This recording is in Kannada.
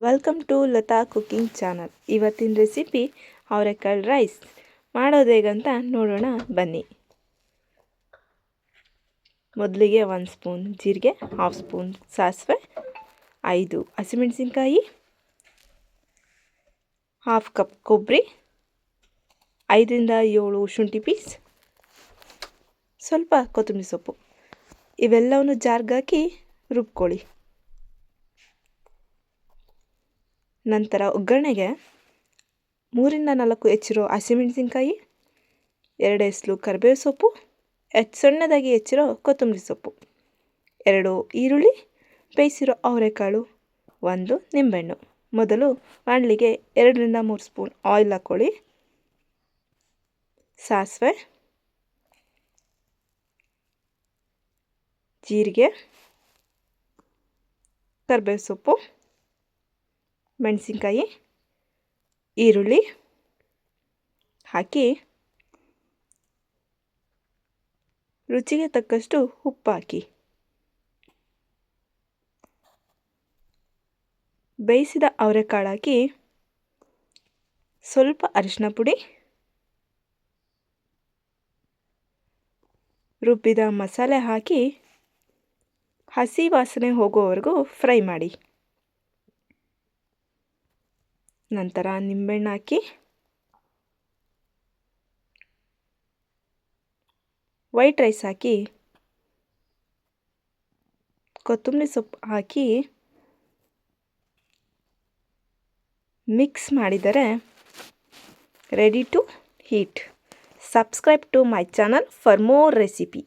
Welcome to Latha cooking channel. ಇವತ್ತಿನ ರೆಸಿಪಿ ಅವರೆಕಾಳು ರೈಸ್. ಮಾಡೋದು ಹೇಗಂತ ನೋಡೋಣ ಬನ್ನಿ. ಮೊದಲಿಗೆ 1 ಸ್ಪೂನ್ ಜೀರಿಗೆ, 1/2 ಸ್ಪೂನ್ ಸಾಸಿವೆ, 5 ಹಸಿಮೆಣಸಿನ್ಕಾಯಿ, 1/2 ಕಪ್ ಕೊಬ್ಬರಿ, 5ರಿಂದ 7 ಶುಂಠಿ ಪೀಸ್, ಸ್ವಲ್ಪ ಕೊತ್ತಂಬರಿ ಸೊಪ್ಪು. ಇವೆಲ್ಲವನ್ನು ಜಾರ್ಗೆ ಹಾಕಿ ರುಬ್ಕೊಳ್ಳಿ. ನಂತರ ಒಗ್ಗರಣೆಗೆ 3ರಿಂದ 4 ಹೆಚ್ಚಿರೋ ಹಸಿಮೆಣಸಿನ್ಕಾಯಿ, 2 ಎಸಳು ಕರಿಬೇವು ಸೊಪ್ಪು, ಸಣ್ಣದಾಗಿ ಹೆಚ್ಚಿರೋ ಕೊತ್ತಂಬರಿ ಸೊಪ್ಪು, 2 ಈರುಳ್ಳಿ, ಬೇಯಿಸಿರೋ ಅವರೆಕಾಳು, 1 ನಿಂಬೆಹಣ್ಣು. ಮೊದಲು ಬಾಣಲಿಗೆ 2ರಿಂದ 3 ಸ್ಪೂನ್ ಆಯಿಲ್ ಹಾಕ್ಕೊಳ್ಳಿ. ಸಾಸಿವೆ, ಜೀರಿಗೆ, ಕರಿಬೇವು ಸೊಪ್ಪು, ಮೆಣಸಿನ್ಕಾಯಿ, ಈರುಳ್ಳಿ ಹಾಕಿ ರುಚಿಗೆ ತಕ್ಕಷ್ಟು ಉಪ್ಪು ಹಾಕಿ. ಬೇಯಿಸಿದ ಅವರೆಕಾಳು ಹಾಕಿ ಸ್ವಲ್ಪ ಅರಿಶಿನ ಪುಡಿ, ರುಬ್ಬಿದ ಮಸಾಲೆ ಹಾಕಿ ಹಸಿ ವಾಸನೆ ಹೋಗೋವರೆಗೂ ಫ್ರೈ ಮಾಡಿ. ನಂತರ ನಿಂಬೆಹಣ್ಣು ಹಾಕಿ ವೈಟ್ ರೈಸ್ ಹಾಕಿ ಕೊತ್ತಂಬರಿ ಸೊಪ್ಪು ಹಾಕಿ ಮಿಕ್ಸ್ ಮಾಡಿದರೆ ready to eat. Subscribe to my channel for more recipe.